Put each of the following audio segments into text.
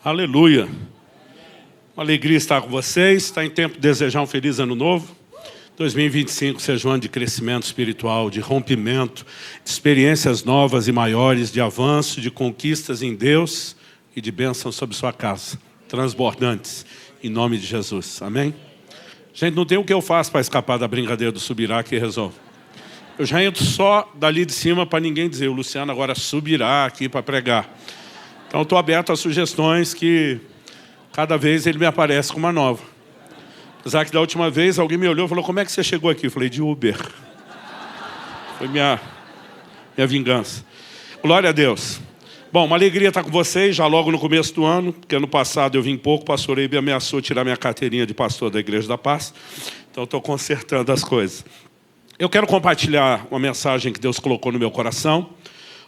Aleluia. Uma alegria estar com vocês. Está em tempo de desejar um feliz ano novo. 2025 seja um ano de crescimento espiritual, de rompimento, de experiências novas e maiores, de avanço, de conquistas em Deus e de bênçãos sobre sua casa, transbordantes, em nome de Jesus. Amém? Gente, não tem o que eu faço para escapar da brincadeira do subirá que resolve. Eu já entro só dali de cima para ninguém dizer, o Luciano agora subirá aqui para pregar. Então estou aberto a sugestões que cada vez ele me aparece com uma nova. Apesar que da última vez alguém me olhou e falou, como é que você chegou aqui? Eu falei, de Uber. Foi minha vingança. Glória a Deus. Bom, uma alegria estar com vocês, já logo no começo do ano, porque ano passado eu vim pouco, o pastor Eibe ameaçou tirar minha carteirinha de pastor da Igreja da Paz. Então estou consertando as coisas. Eu quero compartilhar uma mensagem que Deus colocou no meu coração.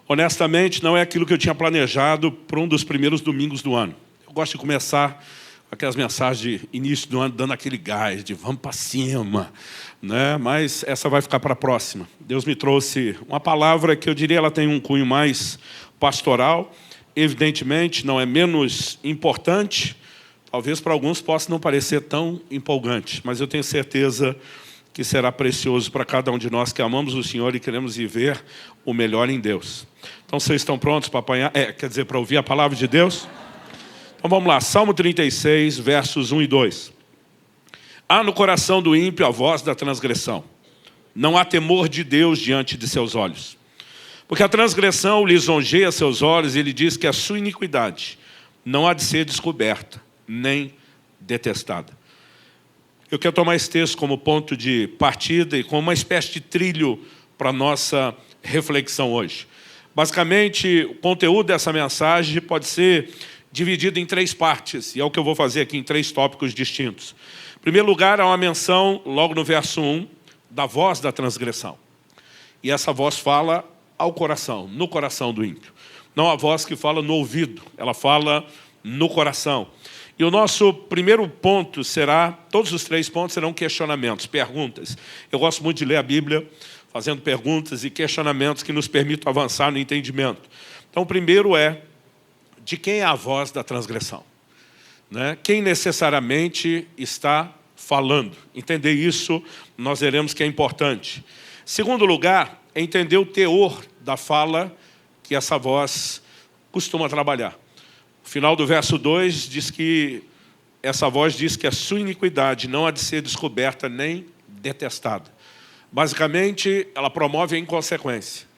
Honestamente, não é aquilo que eu tinha planejado para um dos primeiros domingos do ano. Eu gosto de começar aquelas mensagens de início do ano, dando aquele gás, de vamos para cima, né? Mas essa vai ficar para a próxima. Deus me trouxe uma palavra que eu diria ela tem um cunho mais pastoral, evidentemente não é menos importante, talvez para alguns possa não parecer tão empolgante, mas eu tenho certeza que será precioso para cada um de nós que amamos o Senhor e queremos viver o melhor em Deus. Então vocês estão prontos para apanhar? Para ouvir a palavra de Deus? Então vamos lá, Salmo 36, versos 1 e 2. Há no coração do ímpio a voz da transgressão. Não há temor de Deus diante de seus olhos. Porque a transgressão lisonjeia seus olhos e ele diz que a sua iniquidade não há de ser descoberta, nem detestada. Eu quero tomar esse texto como ponto de partida e como uma espécie de trilho para a nossa reflexão hoje. Basicamente, o conteúdo dessa mensagem pode ser dividido em 3 partes, e é o que eu vou fazer aqui em 3 tópicos distintos. Em primeiro lugar, há uma menção, logo no verso 1, da voz da transgressão. E essa voz fala ao coração, no coração do ímpio. Não a voz que fala no ouvido, ela fala no coração. E o nosso primeiro ponto será, todos os 3 pontos serão questionamentos, perguntas. Eu gosto muito de ler a Bíblia, fazendo perguntas e questionamentos que nos permitam avançar no entendimento. Então, o primeiro é, de quem é a voz da transgressão? Né? Quem necessariamente está falando? Entender isso, nós veremos que é importante. Segundo lugar, é entender o teor da fala que essa voz costuma trabalhar. O final do verso 2 diz que essa voz diz que a sua iniquidade não há de ser descoberta nem detestada. Basicamente, ela promove a inconsequência.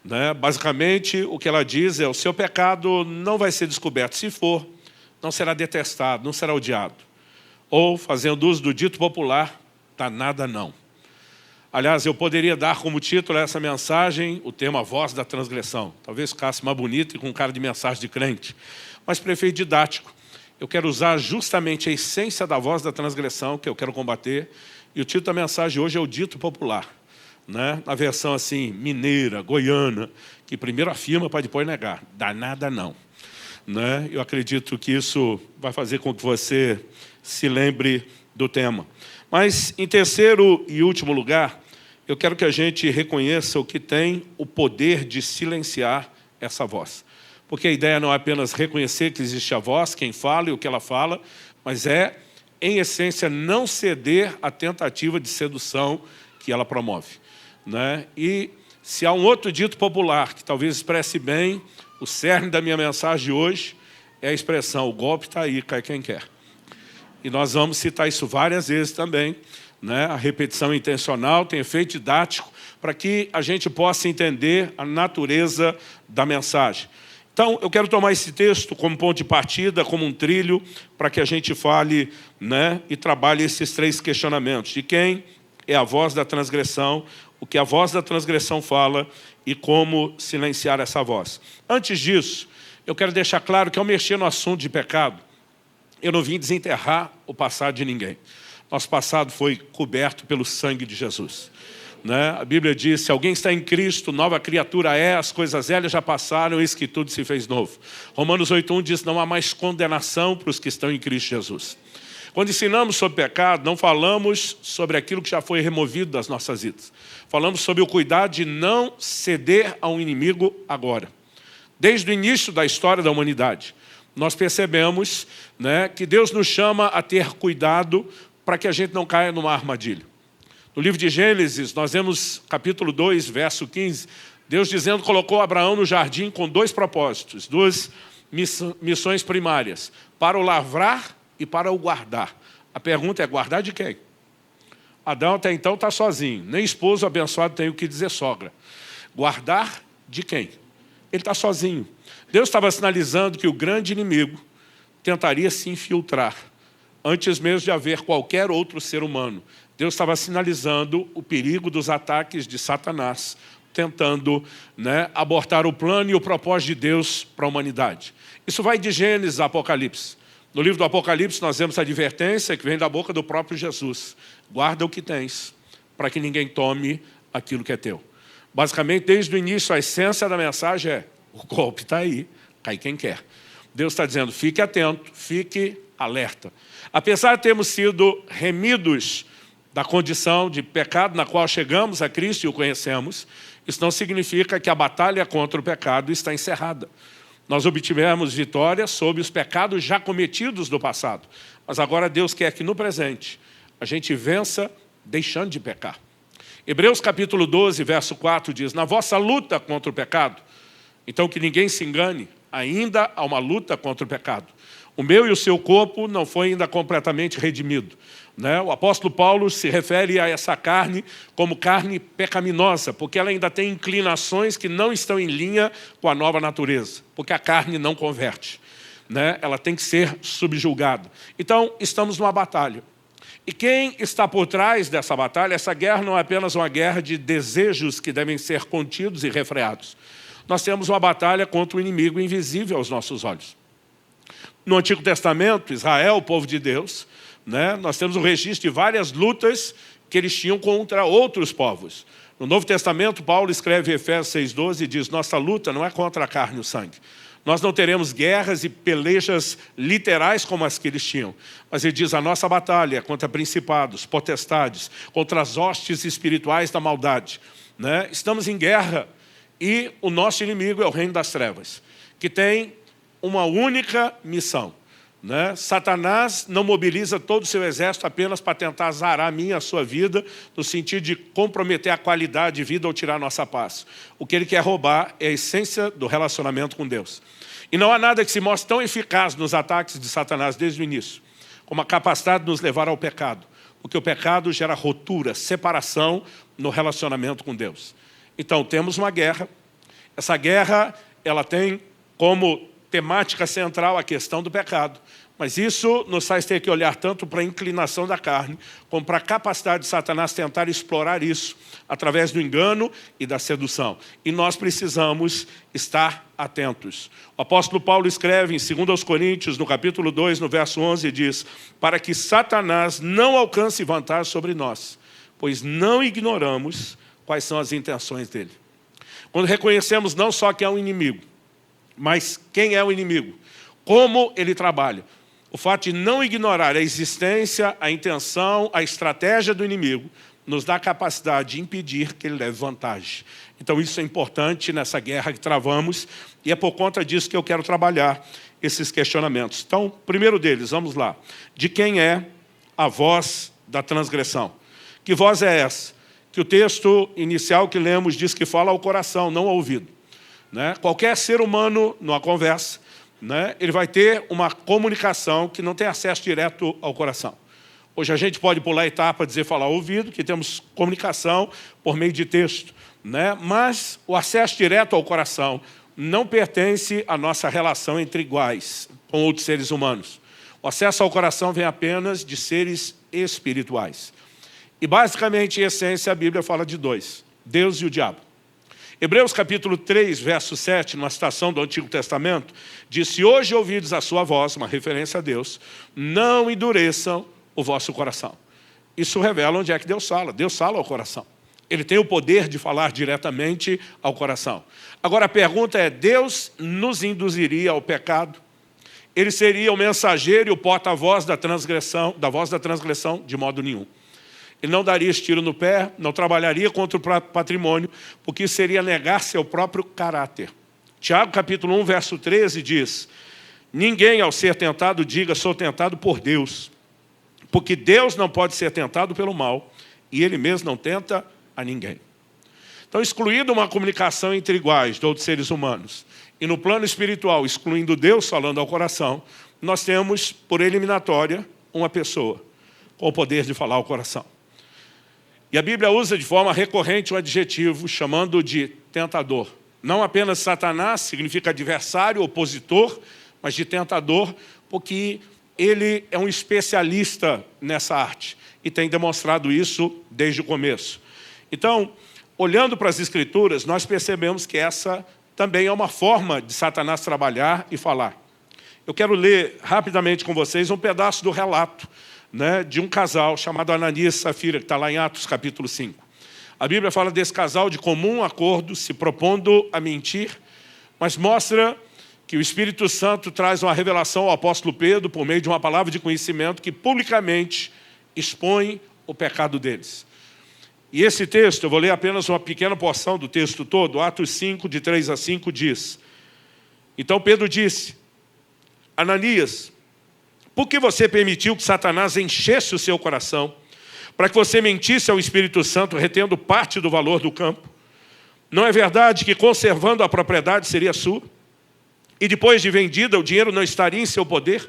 Né? Basicamente, o que ela diz é o seu pecado não vai ser descoberto. Se for, não será detestado, não será odiado. Ou, fazendo uso do dito popular, danada não. Aliás, eu poderia dar como título a essa mensagem o tema voz da transgressão. Talvez ficasse mais bonito e com cara de mensagem de crente. Mas prefiro didático. Eu quero usar justamente a essência da voz da transgressão que eu quero combater. E o título da mensagem hoje é o dito popular. Né? Na versão assim, mineira, goiana, que primeiro afirma para depois negar. Danada não. Né? Eu acredito que isso vai fazer com que você se lembre do tema. Mas, em terceiro e último lugar, eu quero que a gente reconheça o que tem o poder de silenciar essa voz. Porque a ideia não é apenas reconhecer que existe a voz, quem fala e o que ela fala, mas é, em essência, não ceder à tentativa de sedução que ela promove. Né? E se há um outro dito popular que talvez expresse bem o cerne da minha mensagem hoje, é a expressão, o golpe está aí, cai quem quer. E nós vamos citar isso várias vezes também. Né? A repetição intencional tem efeito didático para que a gente possa entender a natureza da mensagem. Então, eu quero tomar esse texto como ponto de partida, como um trilho, para que a gente fale, né, e trabalhe esses 3 questionamentos. De quem é a voz da transgressão, o que a voz da transgressão fala e como silenciar essa voz. Antes disso, eu quero deixar claro que ao mexer no assunto de pecado, eu não vim desenterrar o passado de ninguém. Nosso passado foi coberto pelo sangue de Jesus. Né? A Bíblia diz, se alguém está em Cristo, nova criatura é, as coisas velhas já passaram, eis que tudo se fez novo. Romanos 8:1 diz, não há mais condenação para os que estão em Cristo Jesus. Quando ensinamos sobre pecado, não falamos sobre aquilo que já foi removido das nossas vidas. Falamos sobre o cuidado de não ceder a um inimigo agora. Desde o início da história da humanidade, nós percebemos, né, que Deus nos chama a ter cuidado para que a gente não caia numa armadilha. No livro de Gênesis, nós vemos capítulo 2, verso 15, Deus dizendo que colocou Abraão no jardim com 2 propósitos, 2 missões primárias, para o lavrar e para o guardar. A pergunta é, guardar de quem? Adão até então está sozinho, nem esposo abençoado tem o que dizer sogra. Guardar de quem? Ele está sozinho. Deus estava sinalizando que o grande inimigo tentaria se infiltrar, antes mesmo de haver qualquer outro ser humano. Deus estava sinalizando o perigo dos ataques de Satanás, tentando, né, abortar o plano e o propósito de Deus para a humanidade. Isso vai de Gênesis a Apocalipse. No livro do Apocalipse nós vemos a advertência que vem da boca do próprio Jesus. Guarda o que tens, para que ninguém tome aquilo que é teu. Basicamente, desde o início, a essência da mensagem é: o golpe está aí, cai quem quer. Deus está dizendo, fique atento, fique alerta. Apesar de termos sido remidos da condição de pecado na qual chegamos a Cristo e o conhecemos, isso não significa que a batalha contra o pecado está encerrada. Nós obtivemos vitória sobre os pecados já cometidos do passado. Mas agora Deus quer que no presente a gente vença deixando de pecar. Hebreus capítulo 12, verso 4 diz, na vossa luta contra o pecado, então que ninguém se engane, ainda há uma luta contra o pecado. O meu e o seu corpo não foi ainda completamente redimido. Né? O apóstolo Paulo se refere a essa carne como carne pecaminosa, porque ela ainda tem inclinações que não estão em linha com a nova natureza, porque a carne não converte. Né? Ela tem que ser subjugada. Então, estamos numa batalha. E quem está por trás dessa batalha, essa guerra não é apenas uma guerra de desejos que devem ser contidos e refreados. Nós temos uma batalha contra o inimigo invisível aos nossos olhos. No Antigo Testamento, Israel, o povo de Deus, né, nós temos um registro de várias lutas que eles tinham contra outros povos. No Novo Testamento, Paulo escreve em Efésios 6,12 e diz, nossa luta não é contra a carne e o sangue. Nós não teremos guerras e pelejas literais como as que eles tinham. Mas ele diz, a nossa batalha é contra principados, potestades, contra as hostes espirituais da maldade. Né? Estamos em guerra e o nosso inimigo é o reino das trevas, que tem uma única missão. Né? Satanás não mobiliza todo o seu exército apenas para tentar zarar a minha, a sua vida, no sentido de comprometer a qualidade de vida ou tirar a nossa paz. O que ele quer roubar é a essência do relacionamento com Deus. E não há nada que se mostre tão eficaz nos ataques de Satanás desde o início, como a capacidade de nos levar ao pecado. Porque o pecado gera ruptura, separação no relacionamento com Deus. Então, temos uma guerra. Essa guerra, ela tem como temática central a questão do pecado. Mas isso nos faz ter que olhar tanto para a inclinação da carne, como para a capacidade de Satanás tentar explorar isso através do engano e da sedução. E nós precisamos estar atentos. O apóstolo Paulo escreve em 2 Coríntios, no capítulo 2, no verso 11, diz, para que Satanás não alcance vantagem sobre nós, pois não ignoramos quais são as intenções dele. Quando reconhecemos não só que é um inimigo, mas quem é o inimigo? Como ele trabalha? O fato de não ignorar a existência, a intenção, a estratégia do inimigo, nos dá a capacidade de impedir que ele leve vantagem. Então isso é importante nessa guerra que travamos, e é por conta disso que eu quero trabalhar esses questionamentos. Então, o primeiro deles, vamos lá. De quem é a voz da transgressão? Que voz é essa? Que o texto inicial que lemos diz que fala ao coração, não ao ouvido. Né? Qualquer ser humano, numa conversa, né, ele vai ter uma comunicação que não tem acesso direto ao coração. Hoje a gente pode pular a etapa, dizer falar ao ouvido, que temos comunicação por meio de texto. Né? Mas o acesso direto ao coração não pertence à nossa relação entre iguais com outros seres humanos. O acesso ao coração vem apenas de seres espirituais. E basicamente, em essência, a Bíblia fala de dois, Deus e o diabo. Hebreus capítulo 3, verso 7, numa citação do Antigo Testamento, diz, se hoje ouvides a sua voz, uma referência a Deus, não endureçam o vosso coração. Isso revela onde é que Deus fala ao coração. Ele tem o poder de falar diretamente ao coração. Agora a pergunta é, Deus nos induziria ao pecado? Ele seria o mensageiro e o porta-voz da voz da transgressão? De modo nenhum. Ele não daria esse tiro no pé, não trabalharia contra o patrimônio, porque isso seria negar seu próprio caráter. Tiago, capítulo 1, verso 13, diz, Ninguém, ao ser tentado, diga, sou tentado por Deus. Porque Deus não pode ser tentado pelo mal, e Ele mesmo não tenta a ninguém. Então, excluindo uma comunicação entre iguais de outros seres humanos, e no plano espiritual, excluindo Deus falando ao coração, nós temos, por eliminatória, uma pessoa com o poder de falar ao coração. E a Bíblia usa de forma recorrente um adjetivo chamando de tentador. Não apenas Satanás, significa adversário, opositor, mas de tentador, porque ele é um especialista nessa arte e tem demonstrado isso desde o começo. Então, olhando para as Escrituras, nós percebemos que essa também é uma forma de Satanás trabalhar e falar. Eu quero ler rapidamente com vocês um pedaço do relato, né, de um casal chamado Ananias e Safira, que está lá em Atos capítulo 5. A Bíblia fala desse casal de comum acordo, se propondo a mentir, mas mostra que o Espírito Santo traz uma revelação ao apóstolo Pedro por meio de uma palavra de conhecimento que publicamente expõe o pecado deles. E esse texto, eu vou ler apenas uma pequena porção do texto todo, Atos 5, de 3 a 5, diz: Então Pedro disse, Ananias, por que você permitiu que Satanás enchesse o seu coração, para que você mentisse ao Espírito Santo, retendo parte do valor do campo? Não é verdade que, conservando a propriedade, seria sua? E depois de vendida, o dinheiro não estaria em seu poder?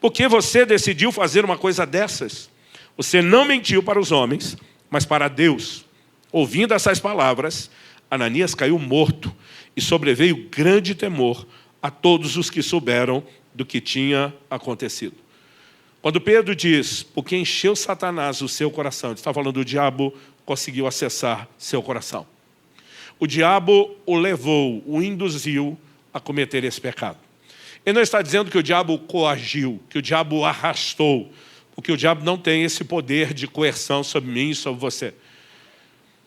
Por que você decidiu fazer uma coisa dessas? Você não mentiu para os homens, mas para Deus. Ouvindo essas palavras, Ananias caiu morto e sobreveio grande temor a todos os que souberam do que tinha acontecido. Quando Pedro diz, porque encheu Satanás o seu coração, ele está falando, o diabo conseguiu acessar seu coração. O diabo o levou, o induziu a cometer esse pecado. Ele não está dizendo que o diabo coagiu, que o diabo arrastou, porque o diabo não tem esse poder de coerção sobre mim e sobre você.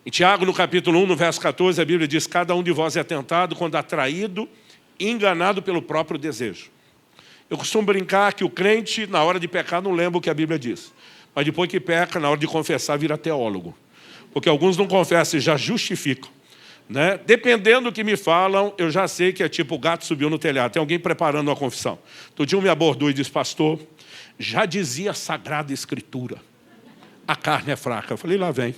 Em Tiago, no capítulo 1, no verso 14, a Bíblia diz, cada um de vós é tentado quando atraído e enganado pelo próprio desejo. Eu costumo brincar que o crente, na hora de pecar, não lembra o que a Bíblia diz. Mas depois que peca, na hora de confessar, vira teólogo. Porque alguns não confessam e já justificam. Né? Dependendo do que me falam, eu já sei que é tipo o gato subiu no telhado. Tem alguém preparando uma confissão. Todo dia um me abordou e disse, pastor, já dizia a Sagrada Escritura, a carne é fraca. Eu falei, lá vem.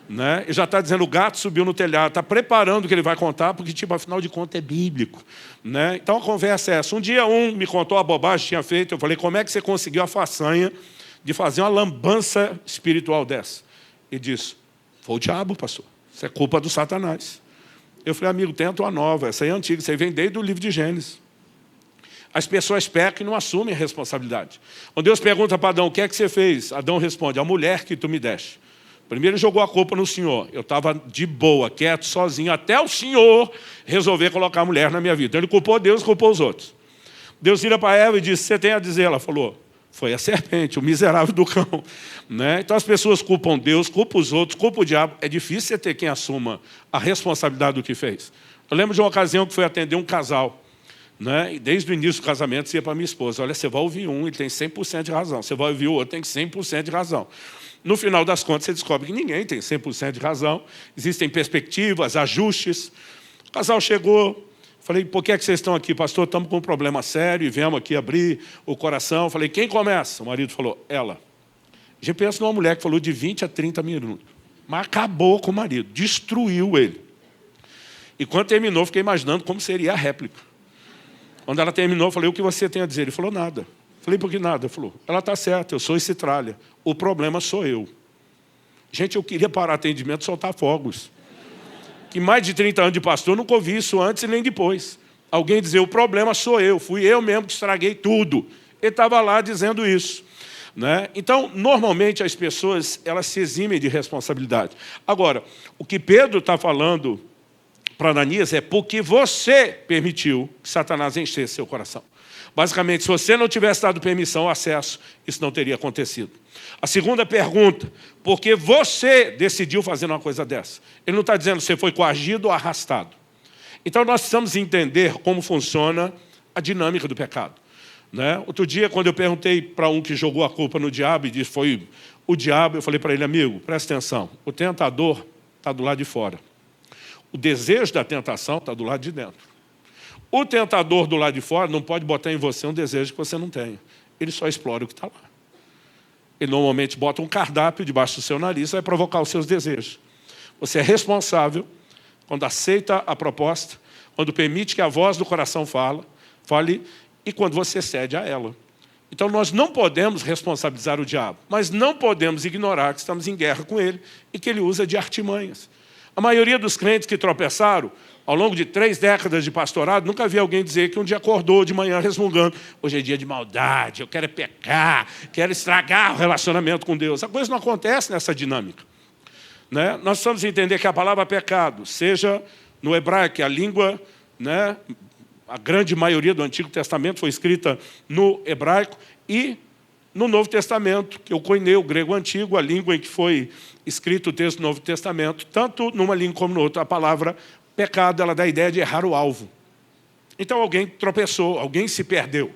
Né? E já está dizendo, o gato subiu no telhado, está preparando o que ele vai contar, porque, tipo, afinal de contas, é bíblico. Né? Então, a conversa é essa. Um dia, me contou a bobagem que tinha feito, eu falei, como é que você conseguiu a façanha de fazer uma lambança espiritual dessa? Ele disse, foi o diabo, pastor. Isso é culpa do Satanás. Eu falei, amigo, tenta uma nova, essa aí é antiga, isso aí vem desde o livro de Gênesis. As pessoas pecam e não assumem a responsabilidade. Quando Deus pergunta para Adão, o que é que você fez? Adão responde, a mulher que tu me deste. Primeiro ele jogou a culpa no Senhor. Eu estava de boa, quieto, sozinho, até o Senhor resolver colocar a mulher na minha vida. Então ele culpou Deus, culpou os outros. Deus vira para Eva e disse, você tem a dizer? Ela falou, foi a serpente, o miserável do cão. Né? Então as pessoas culpam Deus, culpam os outros, culpam o diabo. É difícil você ter quem assuma a responsabilidade do que fez. Eu lembro de uma ocasião que fui atender um casal. Né? E desde o início do casamento, você ia para minha esposa, olha, você vai ouvir um, ele tem 100% de razão. Você vai ouvir o outro, tem 100% de razão. No final das contas, você descobre que ninguém tem 100% de razão. Existem perspectivas, ajustes. O casal chegou, falei, por que é que vocês estão aqui, pastor? Estamos com um problema sério e viemos aqui abrir o coração. Falei, quem começa? O marido falou, ela. A gente pensa numa mulher que falou de 20 a 30 minutos. Mas acabou com o marido, destruiu ele. E quando terminou, fiquei imaginando como seria a réplica. Quando ela terminou, eu falei, o que você tem a dizer? Ele falou, nada. Falei, por que nada? Ele falou, ela está certa, eu sou esse tralha. O problema sou eu. Gente, eu queria parar atendimento e soltar fogos. Que mais de 30 anos de pastor, eu nunca ouvi isso antes e nem depois. Alguém dizer, o problema sou eu, fui eu mesmo que estraguei tudo. Ele estava lá dizendo isso. Né? Então, normalmente as pessoas, elas se eximem de responsabilidade. Agora, o que Pedro está falando para Ananias é porque você permitiu que Satanás enchesse seu coração. Basicamente, se você não tivesse dado permissão ao acesso, isso não teria acontecido. A segunda pergunta, por que você decidiu fazer uma coisa dessa? Ele não está dizendo que você foi coagido ou arrastado. Então, nós precisamos entender como funciona a dinâmica do pecado. Né? Outro dia, quando eu perguntei para um que jogou a culpa no diabo e disse foi o diabo, eu falei para ele, amigo, presta atenção, o tentador está do lado de fora. O desejo da tentação está do lado de dentro. O tentador do lado de fora não pode botar em você um desejo que você não tenha. Ele só explora o que está lá. Ele normalmente bota um cardápio debaixo do seu nariz e vai provocar os seus desejos. Você é responsável quando aceita a proposta, quando permite que a voz do coração fale e quando você cede a ela. Então nós não podemos responsabilizar o diabo, mas não podemos ignorar que estamos em guerra com ele e que ele usa de artimanhas. A maioria dos crentes que tropeçaram, ao longo de 3 décadas de pastorado, nunca vi alguém dizer que um dia acordou de manhã resmungando: hoje é dia de maldade, eu quero pecar, quero estragar o relacionamento com Deus. A coisa não acontece nessa dinâmica. Né? Nós precisamos entender que a palavra pecado, seja no hebraico, a língua, né, a grande maioria do Antigo Testamento foi escrita no hebraico, e no Novo Testamento, que é o koineu, o grego antigo, a língua em que foi escrito o texto do Novo Testamento, tanto numa língua como na outra, a palavra pecado, ela dá a ideia de errar o alvo. Então alguém tropeçou, alguém se perdeu.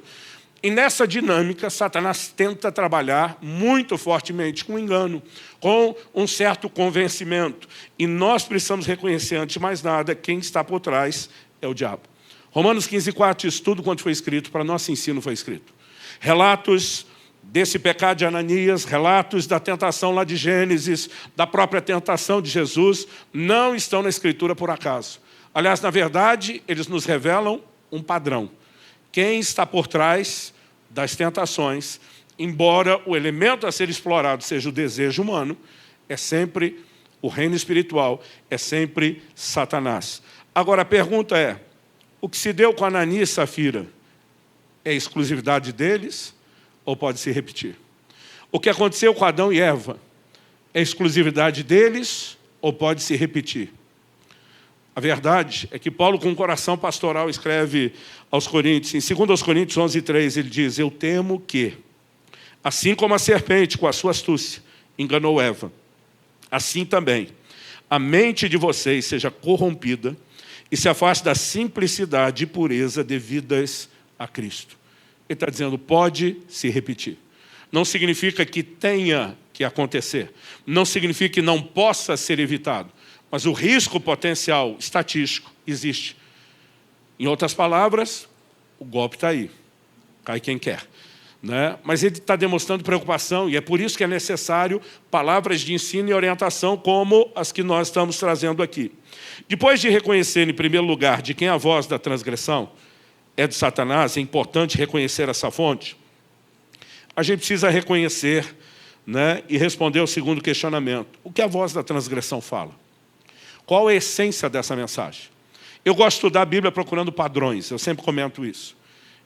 E nessa dinâmica, Satanás tenta trabalhar muito fortemente com engano, com um certo convencimento. E nós precisamos reconhecer, antes de mais nada, quem está por trás é o diabo. Romanos 15:4 diz: tudo quanto foi escrito, para nosso ensino foi escrito. Relatos desse pecado de Ananias, relatos da tentação lá de Gênesis, da própria tentação de Jesus, não estão na Escritura por acaso. Aliás, na verdade, eles nos revelam um padrão. Quem está por trás das tentações, embora o elemento a ser explorado seja o desejo humano, é sempre o reino espiritual, é sempre Satanás. Agora a pergunta é: o que se deu com Ananias e Safira é exclusividade deles ou pode se repetir? O que aconteceu com Adão e Eva é exclusividade deles ou pode se repetir? A verdade é que Paulo, com um coração pastoral, escreve aos Coríntios, em 2 Coríntios 11:3, ele diz: eu temo que, assim como a serpente, com a sua astúcia, enganou Eva, assim também a mente de vocês seja corrompida e se afaste da simplicidade e pureza devidas a Cristo. Ele está dizendo, pode se repetir. Não significa que tenha que acontecer. Não significa que não possa ser evitado. Mas o risco potencial estatístico existe. Em outras palavras, o golpe está aí. Cai quem quer. Né? Mas ele está demonstrando preocupação, e é por isso que é necessário palavras de ensino e orientação como as que nós estamos trazendo aqui. Depois de reconhecer, em primeiro lugar, de quem a voz da transgressão é de Satanás, é importante reconhecer essa fonte, a gente precisa reconhecer, né, e responder ao segundo questionamento. O que a voz da transgressão fala? Qual é a essência dessa mensagem? Eu gosto de estudar a Bíblia procurando padrões, eu sempre comento isso.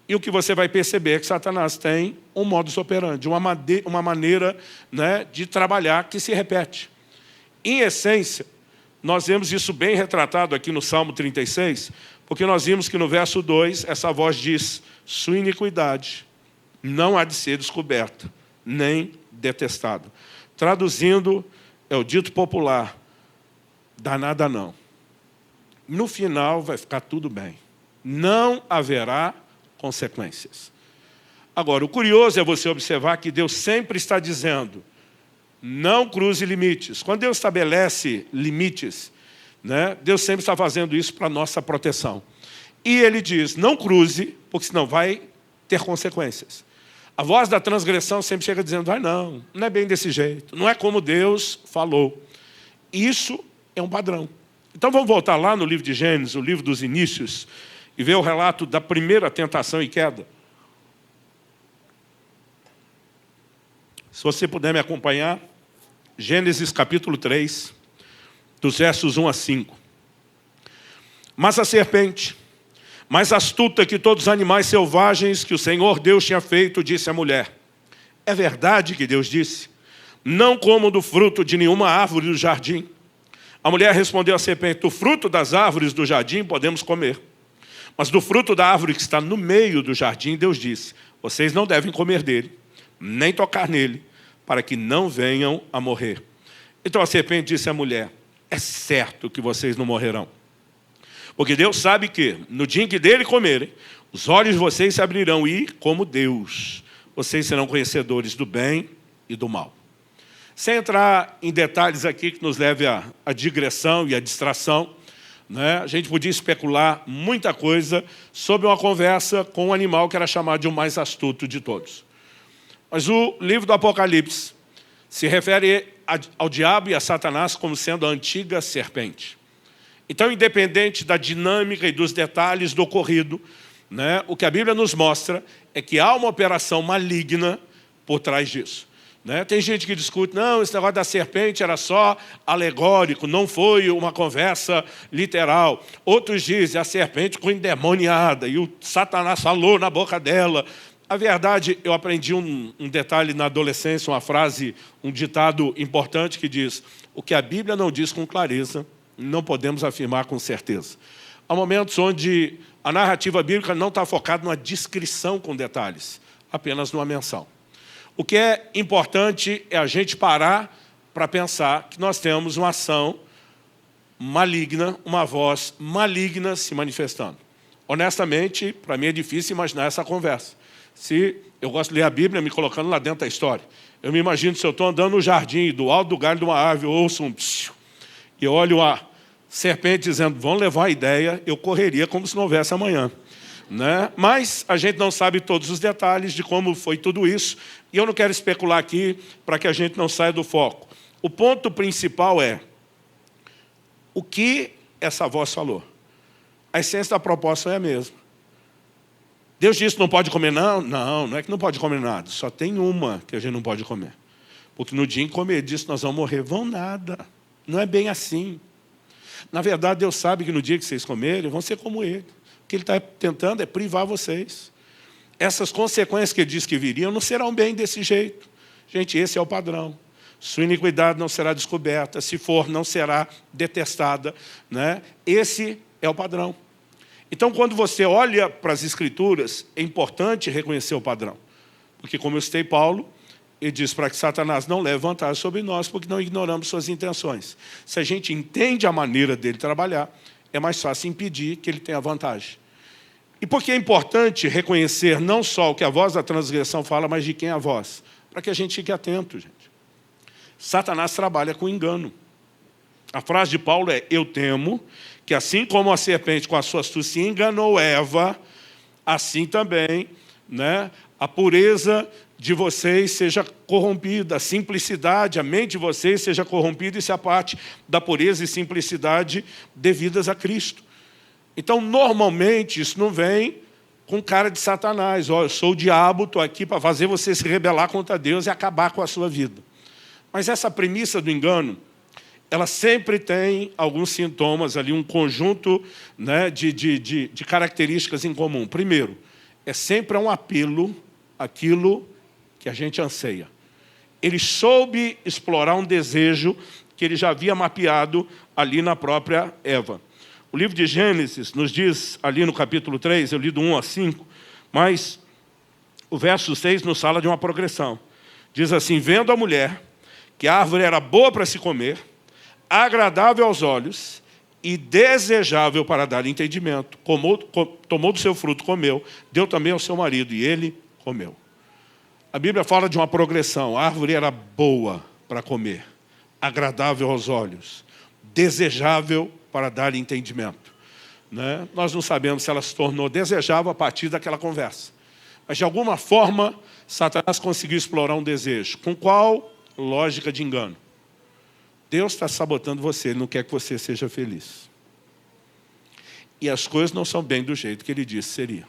E o que você vai perceber é que Satanás tem um modus operandi, uma maneira, né, de trabalhar que se repete. Em essência, nós vemos isso bem retratado aqui no Salmo 36, porque nós vimos que no verso 2, essa voz diz: sua iniquidade não há de ser descoberta, nem detestada. Traduzindo, é o dito popular: danada não. No final vai ficar tudo bem. Não haverá consequências. Agora, o curioso é você observar que Deus sempre está dizendo: não cruze limites. Quando Deus estabelece limites, né, Deus sempre está fazendo isso para a nossa proteção. E Ele diz, não cruze, porque senão vai ter consequências. A voz da transgressão sempre chega dizendo, não é bem desse jeito, não é como Deus falou. Isso é um padrão. Então vamos voltar lá no livro de Gênesis, o livro dos inícios, e ver o relato da primeira tentação e queda. Se você puder me acompanhar, Gênesis capítulo 3, dos versos 1 a 5. Mas a serpente, mais astuta que todos os animais selvagens que o Senhor Deus tinha feito, disse à mulher: é verdade que Deus disse, não comam do fruto de nenhuma árvore do jardim. A mulher respondeu à serpente: do fruto das árvores do jardim podemos comer, mas do fruto da árvore que está no meio do jardim, Deus disse: vocês não devem comer dele, nem tocar nele, para que não venham a morrer. Então a serpente disse à mulher: é certo que vocês não morrerão. Porque Deus sabe que, no dia em que dele comerem, os olhos de vocês se abrirão e, como Deus, vocês serão conhecedores do bem e do mal. Sem entrar em detalhes aqui que nos leve à digressão e à distração, né? A gente podia especular muita coisa sobre uma conversa com um animal que era chamado de o mais astuto de todos. Mas o livro do Apocalipse se refere ao diabo e a Satanás como sendo a antiga serpente. Então, independente da dinâmica e dos detalhes do ocorrido, né, o que a Bíblia nos mostra é que há uma operação maligna por trás disso. Né? Tem gente que discute, não, esse negócio da serpente era só alegórico, não foi uma conversa literal. Outros dizem, a serpente ficou endemoniada e o Satanás falou na boca dela. A verdade, eu aprendi um detalhe na adolescência, uma frase, um ditado importante que diz, o que a Bíblia não diz com clareza, não podemos afirmar com certeza. Há momentos onde a narrativa bíblica não está focada numa descrição com detalhes, apenas numa menção. O que é importante é a gente parar para pensar que nós temos uma ação maligna, uma voz maligna se manifestando. Honestamente, para mim é difícil imaginar essa conversa. Se eu gosto de ler a Bíblia me colocando lá dentro da história. Eu me imagino se eu estou andando no jardim, do alto do galho de uma árvore, eu ouço um psiu, e eu olho a serpente dizendo, vão levar a ideia, eu correria como se não houvesse amanhã. Né? Mas a gente não sabe todos os detalhes de como foi tudo isso, e eu não quero especular aqui para que a gente não saia do foco. O ponto principal é o que essa voz falou. A essência da proposta é a mesma. Deus disse que não pode comer, não? Não é que não pode comer nada, só tem uma que a gente não pode comer. Porque no dia em que comer, ele disse que nós vamos morrer. Vão nada, não é bem assim. Na verdade, Deus sabe que no dia que vocês comerem, vão ser como Ele. O que Ele está tentando é privar vocês. Essas consequências que Ele disse que viriam não serão bem desse jeito. Gente, esse é o padrão. Sua iniquidade não será descoberta, se for, não será detestada. Né? Esse é o padrão. Então, quando você olha para as Escrituras, é importante reconhecer o padrão. Porque, como eu citei Paulo, ele diz para que Satanás não leve vantagem sobre nós, porque não ignoramos suas intenções. Se a gente entende a maneira dele trabalhar, é mais fácil impedir que ele tenha vantagem. E por que é importante reconhecer não só o que a voz da transgressão fala, mas de quem é a voz? Para que a gente fique atento, gente. Satanás trabalha com engano. A frase de Paulo é, eu temo que assim como a serpente com a sua astúcia enganou Eva, assim também, né, a pureza de vocês seja corrompida, a simplicidade, a mente de vocês seja corrompida e se aparte da pureza e simplicidade devidas a Cristo. Então, normalmente, isso não vem com cara de Satanás. Ó, eu sou o diabo, estou aqui para fazer você se rebelar contra Deus e acabar com a sua vida. Mas essa premissa do engano, ela sempre tem alguns sintomas ali, um conjunto, né, de características em comum. Primeiro, é sempre um apelo àquilo que a gente anseia. Ele soube explorar um desejo que ele já havia mapeado ali na própria Eva. O livro de Gênesis nos diz, ali no capítulo 3, eu li do 1 a 5, mas o verso 6 nos fala de uma progressão. Diz assim, vendo a mulher que a árvore era boa para se comer, agradável aos olhos e desejável para dar entendimento, tomou do seu fruto, comeu, deu também ao seu marido e ele comeu. A Bíblia fala de uma progressão. A árvore era boa para comer, agradável aos olhos, desejável para dar entendimento. Né? Nós não sabemos se ela se tornou desejável a partir daquela conversa. Mas, de alguma forma, Satanás conseguiu explorar um desejo. Com qual lógica de engano? Deus está sabotando você, Ele não quer que você seja feliz. E as coisas não são bem do jeito que Ele disse que seriam.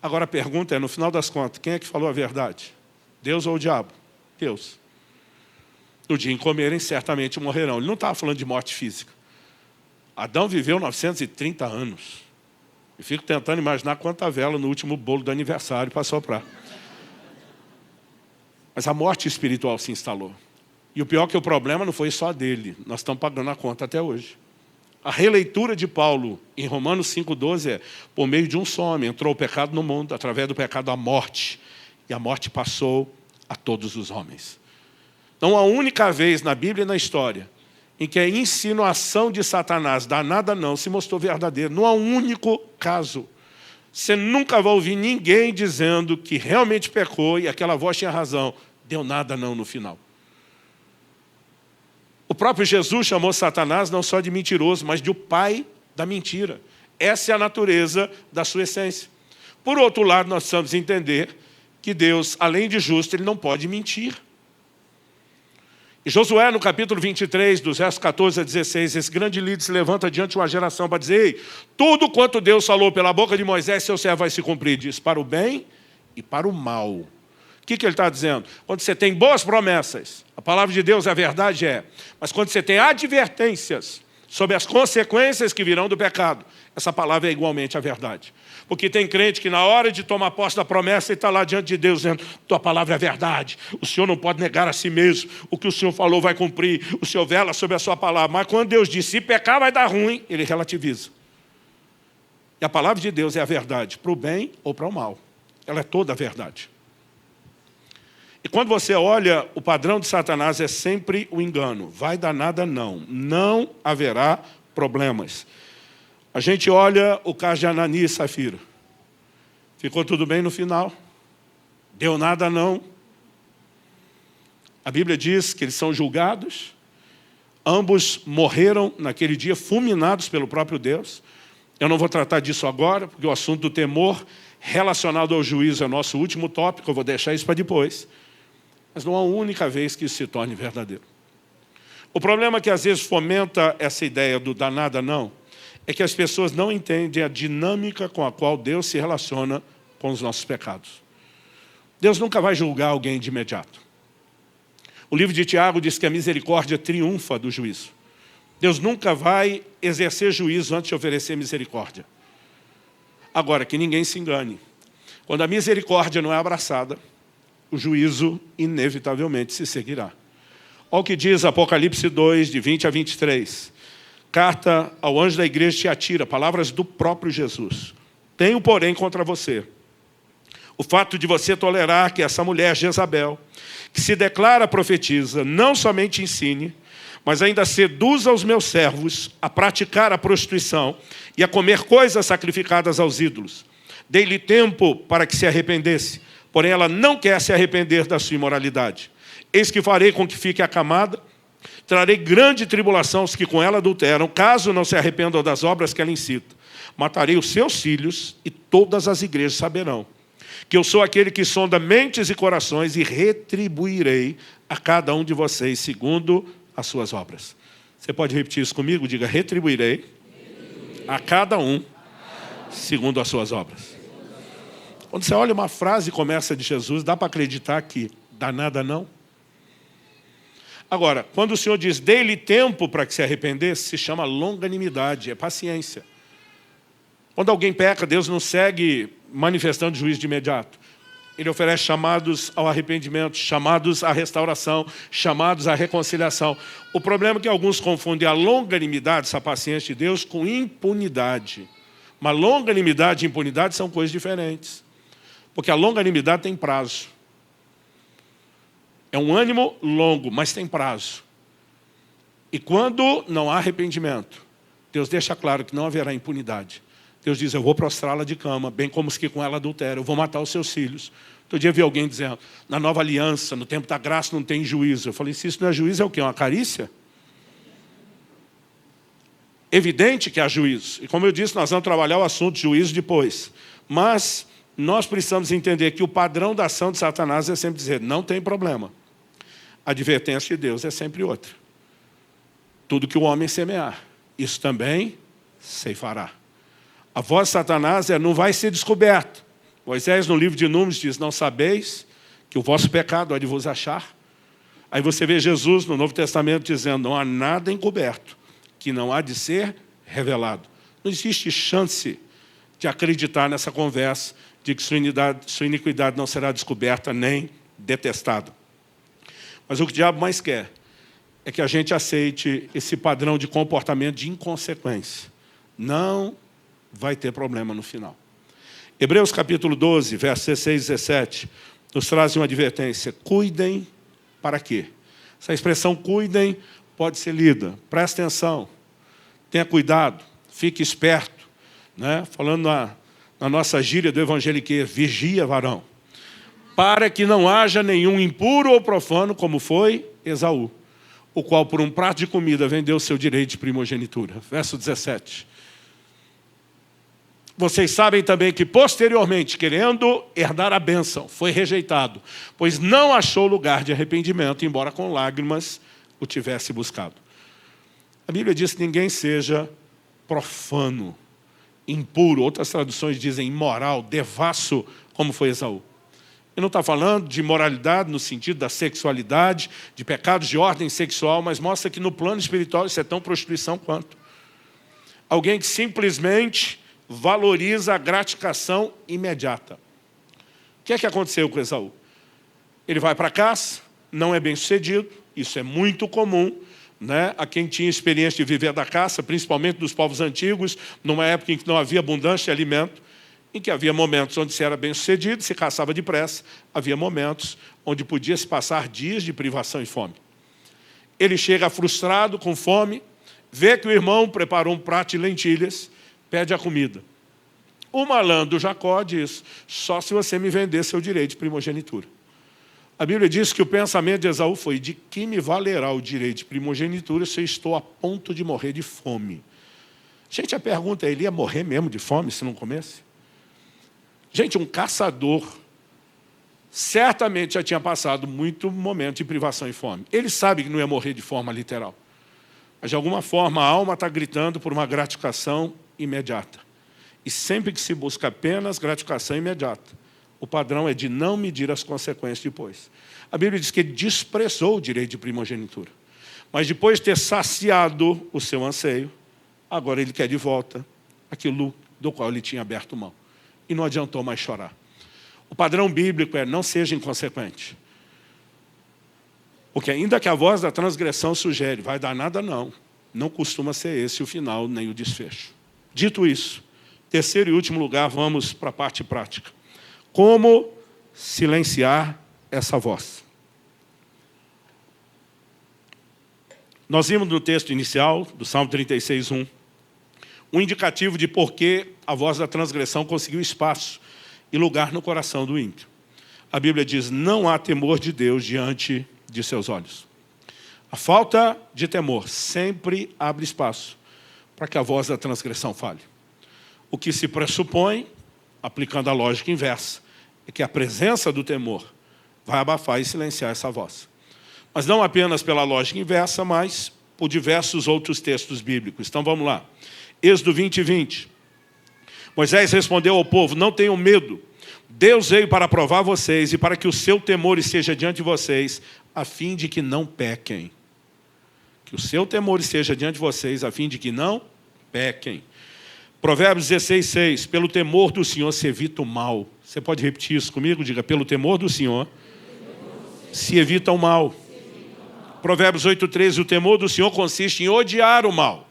Agora a pergunta é, no final das contas, quem é que falou a verdade? Deus ou o diabo? Deus. No dia em comerem, certamente morrerão. Ele não estava falando de morte física. Adão viveu 930 anos. Eu fico tentando imaginar quanta vela no último bolo do aniversário para soprar. Mas a morte espiritual se instalou. E o pior é que o problema não foi só dele. Nós estamos pagando a conta até hoje. A releitura de Paulo em Romanos 5,12 é, por meio de um só homem entrou o pecado no mundo, através do pecado a morte. E a morte passou a todos os homens. Então, a única vez na Bíblia e na história em que a insinuação de Satanás, danada não, se mostrou verdadeira. Não há um único caso. Você nunca vai ouvir ninguém dizendo que realmente pecou e aquela voz tinha razão. Deu nada não no final. O próprio Jesus chamou Satanás não só de mentiroso, mas de o pai da mentira. Essa é a natureza da sua essência. Por outro lado, nós precisamos entender que Deus, além de justo, Ele não pode mentir. E Josué, no capítulo 23, dos versos 14 a 16, esse grande líder se levanta diante de uma geração para dizer: ei, tudo quanto Deus falou pela boca de Moisés, seu servo vai se cumprir. Diz, para o bem e para o mal. O que ele está dizendo? Quando você tem boas promessas, a palavra de Deus, a verdade é. Mas quando você tem advertências sobre as consequências que virão do pecado, essa palavra é igualmente a verdade. Porque tem crente que na hora de tomar posse da promessa, ele está lá diante de Deus dizendo, tua palavra é verdade, o Senhor não pode negar a si mesmo, o que o Senhor falou vai cumprir, o Senhor vela sobre a sua palavra. Mas quando Deus diz, se pecar vai dar ruim, ele relativiza. E a palavra de Deus é a verdade, para o bem ou para o mal. Ela é toda a verdade. E quando você olha, o padrão de Satanás é sempre o engano. Vai dar nada não. Não haverá problemas. A gente olha o caso de Ananias e Safira. Ficou tudo bem no final? Deu nada não? A Bíblia diz que eles são julgados. Ambos morreram naquele dia, fulminados pelo próprio Deus. Eu não vou tratar disso agora, porque o assunto do temor relacionado ao juízo é o nosso último tópico. Eu vou deixar isso para depois. Mas não há uma única vez que isso se torne verdadeiro. O problema é que às vezes fomenta essa ideia do dar nada não, é que as pessoas não entendem a dinâmica com a qual Deus se relaciona com os nossos pecados. Deus nunca vai julgar alguém de imediato. O livro de Tiago diz que a misericórdia triunfa do juízo. Deus nunca vai exercer juízo antes de oferecer misericórdia. Agora, que ninguém se engane. Quando a misericórdia não é abraçada, o juízo inevitavelmente se seguirá. Olha o que diz Apocalipse 2, de 20 a 23. Carta ao anjo da igreja de Tiatira, palavras do próprio Jesus. Tenho, porém, contra você o fato de você tolerar que essa mulher, Jezabel, que se declara profetisa, não somente ensine, mas ainda seduza os meus servos a praticar a prostituição e a comer coisas sacrificadas aos ídolos. Dei-lhe tempo para que se arrependesse, porém ela não quer se arrepender da sua imoralidade. Eis que farei com que fique acamada, trarei grande tribulação aos que com ela adulteram, caso não se arrependam das obras que ela incita. Matarei os seus filhos e todas as igrejas saberão que eu sou aquele que sonda mentes e corações e retribuirei a cada um de vocês segundo as suas obras. Você pode repetir isso comigo? Diga, retribuirei a cada um segundo as suas obras. Quando você olha uma frase como essa de Jesus, dá para acreditar que dá nada não? Agora, quando o Senhor diz, dê-lhe tempo para que se arrependesse, se chama longanimidade, é paciência. Quando alguém peca, Deus não segue manifestando juízo de imediato. Ele oferece chamados ao arrependimento, chamados à restauração, chamados à reconciliação. O problema é que alguns confundem a longanimidade, essa paciência de Deus, com impunidade. Mas longanimidade e impunidade são coisas diferentes. Porque a longanimidade tem prazo. É um ânimo longo, mas tem prazo. E quando não há arrependimento, Deus deixa claro que não haverá impunidade. Deus diz, eu vou prostrá-la de cama, bem como os que com ela adulteram, eu vou matar os seus filhos. Outro dia eu vi alguém dizendo, na nova aliança, no tempo da graça não tem juízo. Eu falei, se isso não é juízo, é o quê? Uma carícia? Evidente que há juízo. E como eu disse, nós vamos trabalhar o assunto de juízo depois. Mas nós precisamos entender que o padrão da ação de Satanás é sempre dizer, não tem problema. A advertência de Deus é sempre outra. Tudo que o homem semear, isso também ceifará. A voz de Satanás não vai ser descoberto. Moisés, no livro de Números, diz, não sabeis que o vosso pecado há de vos achar? Aí você vê Jesus no Novo Testamento dizendo, não há nada encoberto que não há de ser revelado. Não existe chance de acreditar nessa conversa de que sua iniquidade não será descoberta nem detestada. Mas o que o diabo mais quer é que a gente aceite esse padrão de comportamento de inconsequência. Não vai ter problema no final. Hebreus capítulo 12, versos 16 e 17, nos traz uma advertência. Cuidem para quê? Essa expressão cuidem pode ser lida. Presta atenção. Tenha cuidado. Fique esperto. Né? Falando na nossa gíria do evangeliquez, vigia, varão. Para que não haja nenhum impuro ou profano, como foi Esaú, o qual por um prato de comida vendeu o seu direito de primogenitura. Verso 17. Vocês sabem também que, posteriormente, querendo herdar a bênção, foi rejeitado, pois não achou lugar de arrependimento, embora com lágrimas o tivesse buscado. A Bíblia diz que ninguém seja profano, impuro, outras traduções dizem imoral, devasso, como foi Esaú. Ele não está falando de imoralidade no sentido da sexualidade, de pecados de ordem sexual, mas mostra que no plano espiritual isso é tão prostituição quanto. Alguém que simplesmente valoriza a gratificação imediata. O que é que aconteceu com Esaú? Ele vai para a caça, não é bem sucedido, isso é muito comum, né? A quem tinha experiência de viver da caça, principalmente dos povos antigos, numa época em que não havia abundância de alimento, em que havia momentos onde se era bem sucedido, se caçava depressa, havia momentos onde podia se passar dias de privação e fome. Ele chega frustrado, com fome, vê que o irmão preparou um prato de lentilhas, pede a comida. O malandro Jacó diz, só se você me vender seu direito de primogenitura. A Bíblia diz que o pensamento de Esaú foi, de que me valerá o direito de primogenitura se eu estou a ponto de morrer de fome? Gente, a pergunta é, ele ia morrer mesmo de fome se não comesse? Gente, um caçador certamente já tinha passado muito momento de privação e fome. Ele sabe que não ia morrer de forma literal. Mas, de alguma forma, a alma está gritando por uma gratificação imediata. E sempre que se busca apenas gratificação imediata, o padrão é de não medir as consequências depois. A Bíblia diz que ele desprezou o direito de primogenitura. Mas depois de ter saciado o seu anseio, agora ele quer de volta aquilo do qual ele tinha aberto mão. E não adiantou mais chorar. O padrão bíblico é não seja inconsequente. Porque ainda que a voz da transgressão sugere, vai dar nada não. Não costuma ser esse o final, nem o desfecho. Dito isso, terceiro e último lugar, vamos para a parte prática. Como silenciar essa voz? Nós vimos no texto inicial, do Salmo 36:1, um indicativo de por que a voz da transgressão conseguiu espaço e lugar no coração do ímpio. A Bíblia diz, não há temor de Deus diante de seus olhos. A falta de temor sempre abre espaço para que a voz da transgressão fale. O que se pressupõe, aplicando a lógica inversa, é que a presença do temor vai abafar e silenciar essa voz. Mas não apenas pela lógica inversa, mas por diversos outros textos bíblicos. Então vamos lá. Êxodo 20:20. Moisés respondeu ao povo, não tenham medo. Deus veio para provar vocês e para que o seu temor esteja diante de vocês, a fim de que não pequem. Que o seu temor esteja diante de vocês, a fim de que não pequem. Provérbios 16:6. Pelo temor do Senhor se evita o mal. Você pode repetir isso comigo? Diga, pelo temor do Senhor se evita o mal. Provérbios 8:13. O temor do Senhor consiste em odiar o mal.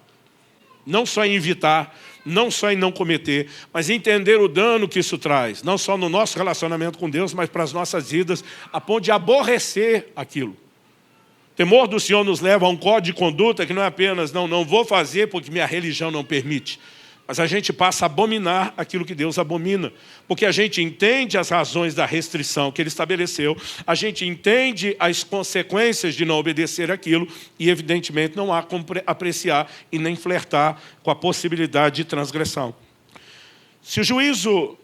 Não só em evitar, não só em não cometer, mas em entender o dano que isso traz. Não só no nosso relacionamento com Deus, mas para as nossas vidas, a ponto de aborrecer aquilo. O temor do Senhor nos leva a um código de conduta que não é apenas, não vou fazer porque minha religião não permite. Mas a gente passa a abominar aquilo que Deus abomina. Porque a gente entende as razões da restrição que Ele estabeleceu, a gente entende as consequências de não obedecer aquilo e, evidentemente, não há como apreciar e nem flertar com a possibilidade de transgressão. Se o juízo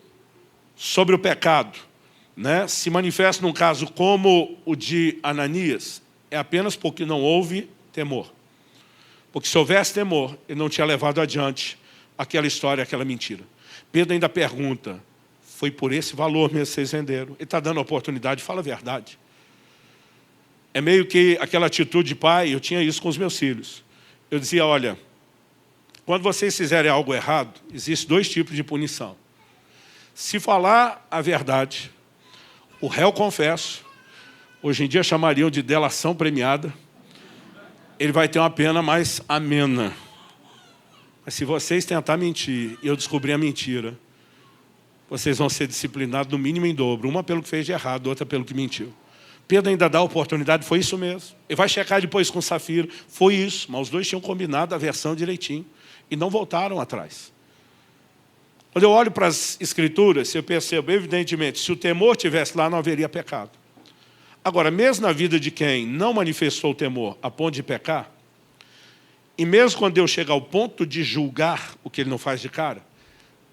sobre o pecado, se manifesta num caso como o de Ananias, é apenas porque não houve temor. Porque se houvesse temor, ele não tinha levado adiante aquela história, aquela mentira. Pedro ainda pergunta, foi por esse valor mesmo que vocês venderam? Ele está dando a oportunidade, fala a verdade. É meio que aquela atitude de pai, eu tinha isso com os meus filhos. Eu dizia, olha, quando vocês fizerem algo errado, existem dois tipos de punição. Se falar a verdade, o réu confesso, hoje em dia chamariam de delação premiada, ele vai ter uma pena mais amena. Mas se vocês tentar mentir e eu descobrir a mentira, vocês vão ser disciplinados no mínimo em dobro. Uma pelo que fez de errado, outra pelo que mentiu. Pedro ainda dá a oportunidade, foi isso mesmo. Ele vai checar depois com Safira, foi isso. Mas os dois tinham combinado a versão direitinho e não voltaram atrás. Quando eu olho para as Escrituras, eu percebo, evidentemente, se o temor estivesse lá, não haveria pecado. Agora, mesmo na vida de quem não manifestou o temor a ponto de pecar, e mesmo quando Deus chega ao ponto de julgar o que ele não faz de cara,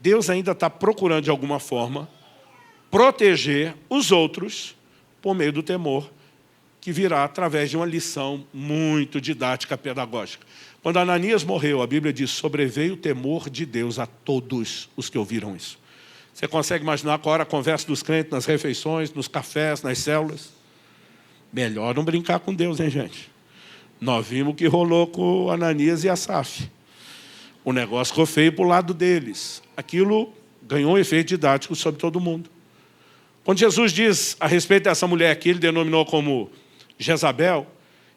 Deus ainda está procurando, de alguma forma, proteger os outros por meio do temor, que virá através de uma lição muito didática, pedagógica. Quando Ananias morreu, a Bíblia diz, sobreveio o temor de Deus a todos os que ouviram isso. Você consegue imaginar qual era a conversa dos crentes nas refeições, nos cafés, nas células? Melhor não brincar com Deus, hein, gente? Nós vimos o que rolou com Ananias e Asaf. O negócio ficou feio para o lado deles. Aquilo ganhou um efeito didático sobre todo mundo. Quando Jesus diz a respeito dessa mulher que ele denominou como Jezabel,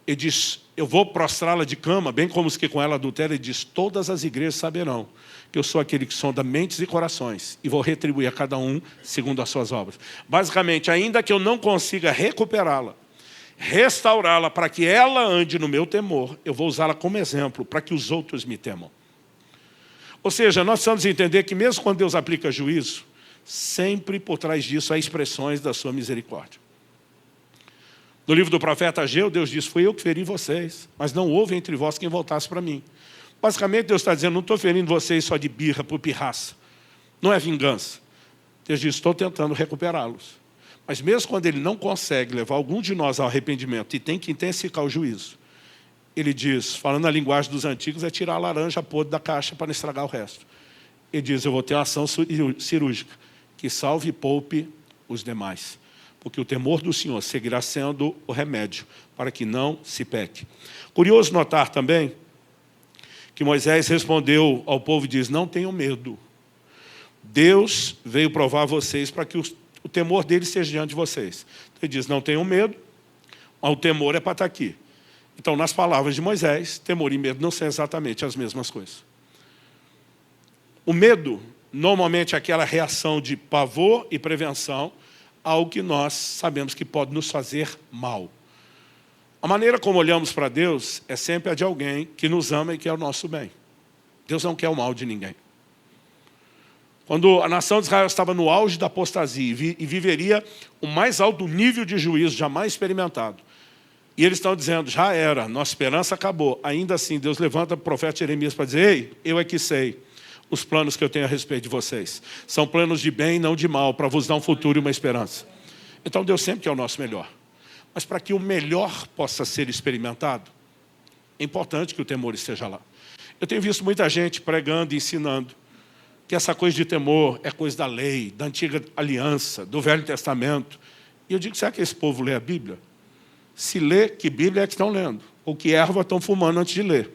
ele diz, eu vou prostrá-la de cama, bem como os que com ela adulteram, ele diz, todas as igrejas saberão que eu sou aquele que sonda mentes e corações e vou retribuir a cada um segundo as suas obras. Basicamente, ainda que eu não consiga recuperá-la, restaurá-la para que ela ande no meu temor, eu vou usá-la como exemplo para que os outros me temam. Ou seja, nós precisamos entender que mesmo quando Deus aplica juízo, sempre por trás disso há expressões da sua misericórdia. No livro do profeta Ageu, Deus diz, fui eu que feri vocês, mas não houve entre vós quem voltasse para mim. Basicamente, Deus está dizendo, não estou ferindo vocês só de birra, por pirraça. Não é vingança. Deus diz, estou tentando recuperá-los. Mas mesmo quando ele não consegue levar algum de nós ao arrependimento e tem que intensificar o juízo, ele diz, falando a linguagem dos antigos, é tirar a laranja podre da caixa para não estragar o resto. Ele diz, eu vou ter uma ação cirúrgica que salve e poupe os demais. Porque o temor do Senhor seguirá sendo o remédio para que não se peque. Curioso notar também que Moisés respondeu ao povo e diz, não tenham medo. Deus veio provar vocês para que o temor dele seja diante de vocês. Então, ele diz, não tenham medo, mas o temor é para estar aqui. Então, nas palavras de Moisés, temor e medo não são exatamente as mesmas coisas. O medo, normalmente, é aquela reação de pavor e prevenção, algo que nós sabemos que pode nos fazer mal. A maneira como olhamos para Deus é sempre a de alguém que nos ama e quer o nosso bem. Deus não quer o mal de ninguém. Quando a nação de Israel estava no auge da apostasia e viveria o mais alto nível de juízo jamais experimentado, e eles estão dizendo, já era, nossa esperança acabou. Ainda assim, Deus levanta o profeta Jeremias para dizer, ei, eu é que sei os planos que eu tenho a respeito de vocês. São planos de bem e não de mal, para vos dar um futuro e uma esperança. Então Deus sempre quer o nosso melhor. Mas para que o melhor possa ser experimentado, é importante que o temor esteja lá. Eu tenho visto muita gente pregando e ensinando que essa coisa de temor é coisa da lei, da antiga aliança, do Velho Testamento. E eu digo, será que esse povo lê a Bíblia? Se lê, que Bíblia é que estão lendo? Ou que erva estão fumando antes de ler?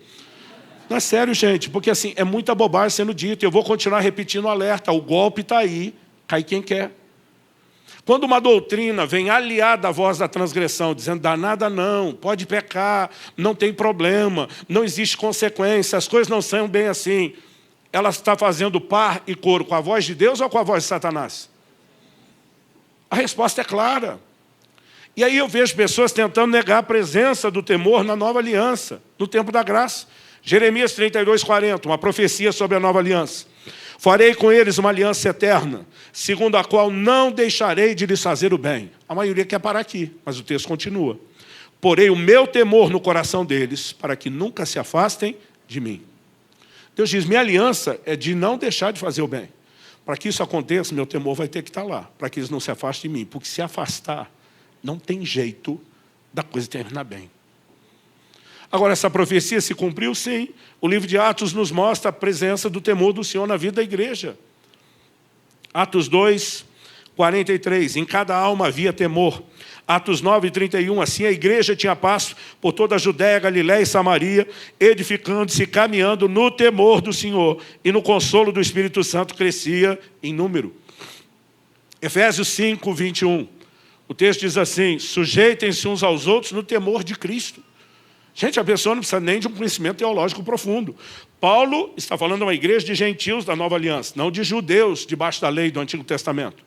Não é sério, gente, porque assim, é muita bobagem sendo dita. Eu vou continuar repetindo o alerta, o golpe está aí, cai quem quer. Quando uma doutrina vem aliada à voz da transgressão, dizendo, dá nada não, pode pecar, não tem problema, não existe consequência, as coisas não são bem assim, ela está fazendo par e coro com a voz de Deus ou com a voz de Satanás? A resposta é clara. E aí eu vejo pessoas tentando negar a presença do temor na nova aliança, no tempo da graça. Jeremias 32:40, uma profecia sobre a nova aliança. Farei com eles uma aliança eterna, segundo a qual não deixarei de lhes fazer o bem. A maioria quer parar aqui, mas o texto continua. Porei o meu temor no coração deles, para que nunca se afastem de mim. Deus diz, minha aliança é de não deixar de fazer o bem. Para que isso aconteça, meu temor vai ter que estar lá, para que eles não se afastem de mim. Porque se afastar, não tem jeito da coisa terminar bem. Agora, essa profecia se cumpriu? Sim. O livro de Atos nos mostra a presença do temor do Senhor na vida da igreja. Atos 2:43. Em cada alma havia temor. Atos 9:31. Assim a igreja tinha passo por toda a Judéia, Galiléia e Samaria, edificando-se e caminhando no temor do Senhor. E no consolo do Espírito Santo crescia em número. Efésios 5:21. O texto diz assim, sujeitem-se uns aos outros no temor de Cristo. Gente, a pessoa não precisa nem de um conhecimento teológico profundo. Paulo está falando de uma igreja de gentios da nova aliança, não de judeus debaixo da lei do Antigo Testamento.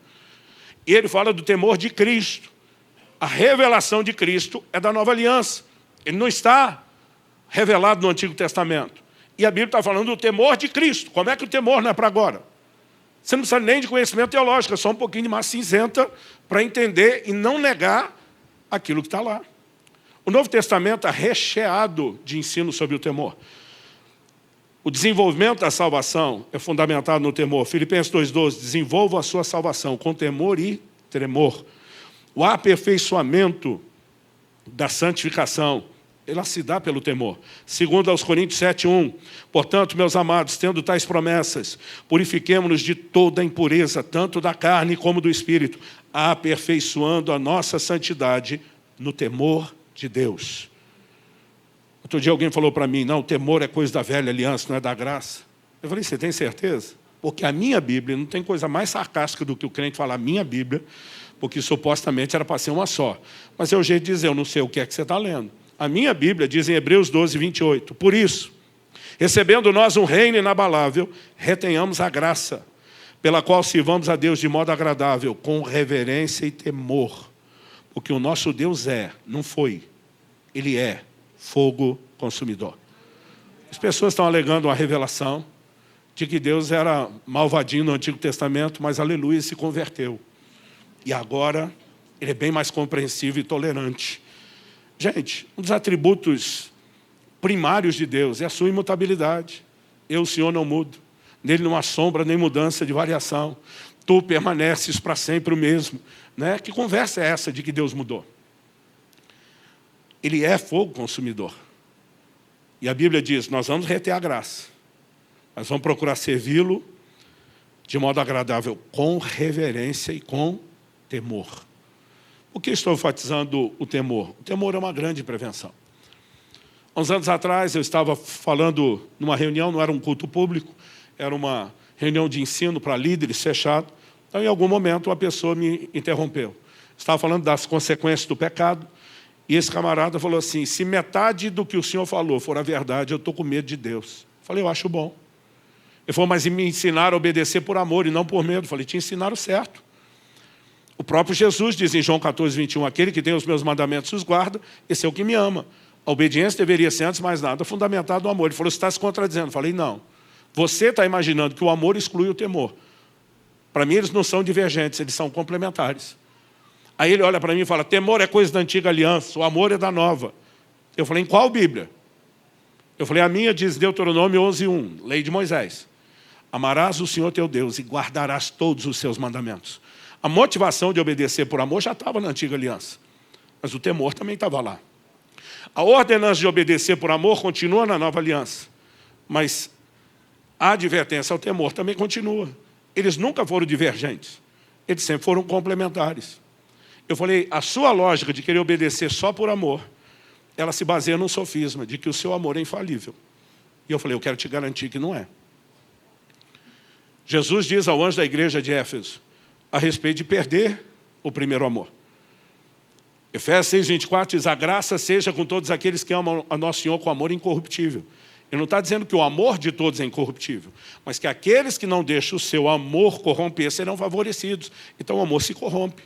E ele fala do temor de Cristo. A revelação de Cristo é da nova aliança. Ele não está revelado no Antigo Testamento. E a Bíblia está falando do temor de Cristo. Como é que o temor não é para agora? Você não precisa nem de conhecimento teológico, é só um pouquinho de massa cinzenta para entender e não negar aquilo que está lá. O Novo Testamento é recheado de ensino sobre o temor. O desenvolvimento da salvação é fundamentado no temor. Filipenses 2,12, desenvolva a sua salvação com temor e tremor. O aperfeiçoamento da santificação, ela se dá pelo temor. Segundo aos Coríntios 7,1, portanto, meus amados, tendo tais promessas, purifiquemo-nos de toda a impureza, tanto da carne como do espírito, aperfeiçoando a nossa santidade no temor de Deus. Outro dia alguém falou para mim, não, o temor é coisa da velha aliança, não é da graça. Eu falei, você tem certeza? Porque a minha Bíblia, não tem coisa mais sarcástica do que o crente falar minha Bíblia, porque supostamente era para ser uma só. Mas é o jeito de dizer, eu não sei o que é que você está lendo. A minha Bíblia diz em Hebreus 12, 28, por isso, recebendo nós um reino inabalável, retenhamos a graça, pela qual sirvamos a Deus de modo agradável, com reverência e temor. Porque o nosso Deus não foi, Ele é fogo consumidor. As pessoas estão alegando uma revelação de que Deus era malvadinho no Antigo Testamento, mas, aleluia, se converteu. E agora, Ele é bem mais compreensivo e tolerante. Gente, um dos atributos primários de Deus é a sua imutabilidade. Eu, o Senhor, não mudo. Nele não há sombra nem mudança de variação. Tu permaneces para sempre o mesmo. Né? Que conversa é essa de que Deus mudou? Ele é fogo consumidor. E a Bíblia diz, nós vamos reter a graça. Nós vamos procurar servi-lo de modo agradável, com reverência e com temor. Por que estou enfatizando o temor? O temor é uma grande prevenção. Há uns anos atrás, eu estava falando numa reunião, não era um culto público, era uma reunião de ensino para líderes, fechado. Então, em algum momento, uma pessoa me interrompeu. Estava falando das consequências do pecado, e esse camarada falou assim, se metade do que o senhor falou for a verdade, eu estou com medo de Deus. Eu falei, eu acho bom. Ele falou, mas me ensinaram a obedecer por amor e não por medo. Eu falei, te ensinaram certo. O próprio Jesus diz em João 14, 21, aquele que tem os meus mandamentos e os guarda, esse é o que me ama. A obediência deveria ser, antes de mais nada, fundamentada no amor. Ele falou, você está se contradizendo. Eu falei, não. Você está imaginando que o amor exclui o temor. Para mim, eles não são divergentes, eles são complementares. Aí ele olha para mim e fala, temor é coisa da antiga aliança, o amor é da nova. Eu falei, em qual Bíblia? Eu falei, a minha diz Deuteronômio 11:1, lei de Moisés. Amarás o Senhor teu Deus e guardarás todos os seus mandamentos. A motivação de obedecer por amor já estava na antiga aliança, mas o temor também estava lá. A ordenança de obedecer por amor continua na nova aliança, mas a advertência ao temor também continua. Eles nunca foram divergentes, eles sempre foram complementares. Eu falei, a sua lógica de querer obedecer só por amor, ela se baseia num sofisma, de que o seu amor é infalível. E eu falei, eu quero te garantir que não é. Jesus diz ao anjo da igreja de Éfeso, a respeito de perder o primeiro amor. Efésios 6:24 diz, a graça seja com todos aqueles que amam a nosso Senhor com amor incorruptível. Ele não está dizendo que o amor de todos é incorruptível, mas que aqueles que não deixam o seu amor corromper serão favorecidos. Então o amor se corrompe.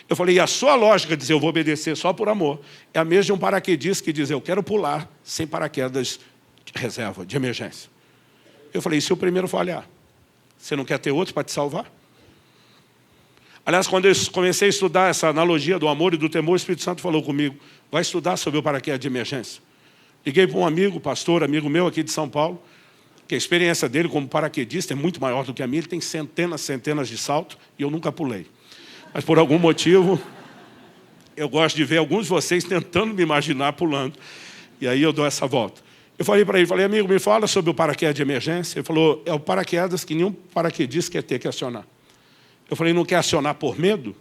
Eu falei, e a sua lógica de dizer eu vou obedecer só por amor, é a mesma de um paraquedista que diz eu quero pular sem paraquedas de reserva, de emergência. Eu falei, e se o primeiro falhar? Você não quer ter outro para te salvar? Aliás, quando eu comecei a estudar essa analogia do amor e do temor, o Espírito Santo falou comigo, vai estudar sobre o paraquedas de emergência. Liguei para um amigo, pastor, amigo meu aqui de São Paulo, que a experiência dele como paraquedista é muito maior do que a minha, ele tem centenas de saltos e eu nunca pulei. Mas por algum motivo, eu gosto de ver alguns de vocês tentando me imaginar pulando. E aí eu dou essa volta. Eu falei para ele, amigo, me fala sobre o paraquedas de emergência. Ele falou, é o paraquedas que nenhum paraquedista quer ter que acionar. Eu falei, não quer acionar por medo?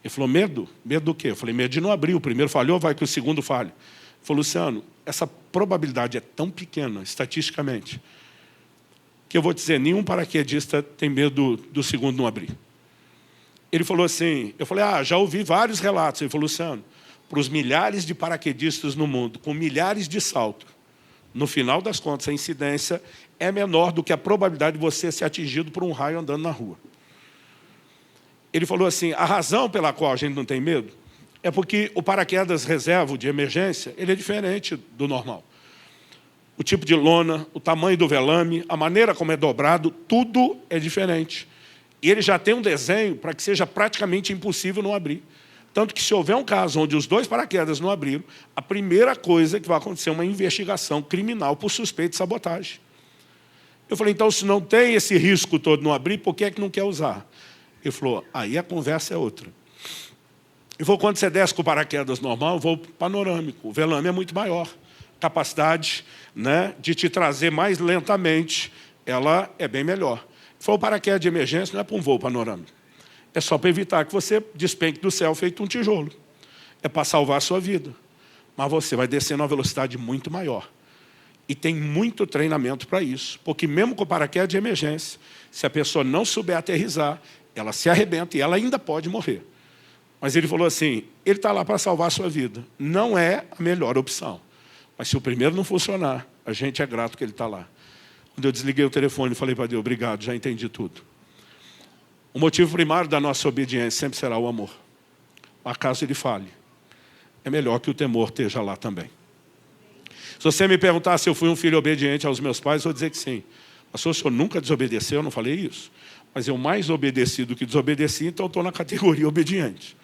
Ele falou, medo? Medo do quê? Eu falei, medo de não abrir. O primeiro falhou, vai que o segundo falhe. Ele falou, Luciano, essa probabilidade é tão pequena, estatisticamente, que eu vou dizer, nenhum paraquedista tem medo do segundo não abrir. Ele falou assim, eu falei, já ouvi vários relatos. Ele falou, Luciano, para os milhares de paraquedistas no mundo, com milhares de saltos, no final das contas, a incidência é menor do que a probabilidade de você ser atingido por um raio andando na rua. Ele falou assim, a razão pela qual a gente não tem medo é porque o paraquedas reserva de emergência, ele é diferente do normal. O tipo de lona, o tamanho do velame, a maneira como é dobrado, tudo é diferente. E ele já tem um desenho para que seja praticamente impossível não abrir. Tanto que se houver um caso onde os dois paraquedas não abriram, a primeira coisa que vai acontecer é uma investigação criminal por suspeita de sabotagem. Eu falei, então se não tem esse risco todo não abrir, por que é que não quer usar? Ele falou, aí a conversa é outra. Ele falou, quando você desce com o paraquedas normal, eu vou panorâmico. O velame é muito maior. Capacidade, né, de te trazer mais lentamente, ela é bem melhor. Ele falou, o paraquedas de emergência não é para um voo panorâmico. É só para evitar que você despenque do céu feito um tijolo. É para salvar a sua vida. Mas você vai descer numa velocidade muito maior. E tem muito treinamento para isso. Porque mesmo com o paraquedas de emergência, se a pessoa não souber aterrissar, ela se arrebenta e ela ainda pode morrer. Mas ele falou assim, ele está lá para salvar a sua vida. Não é a melhor opção. Mas se o primeiro não funcionar, a gente é grato que ele está lá. Quando eu desliguei o telefone, falei para Deus, obrigado, já entendi tudo. O motivo primário da nossa obediência sempre será o amor. Acaso ele fale, é melhor que o temor esteja lá também. Se você me perguntar se eu fui um filho obediente aos meus pais, eu vou dizer que sim. Mas o senhor nunca desobedeceu, eu não falei isso. Mas eu mais obedeci do que desobedeci, então eu estou na categoria obediente.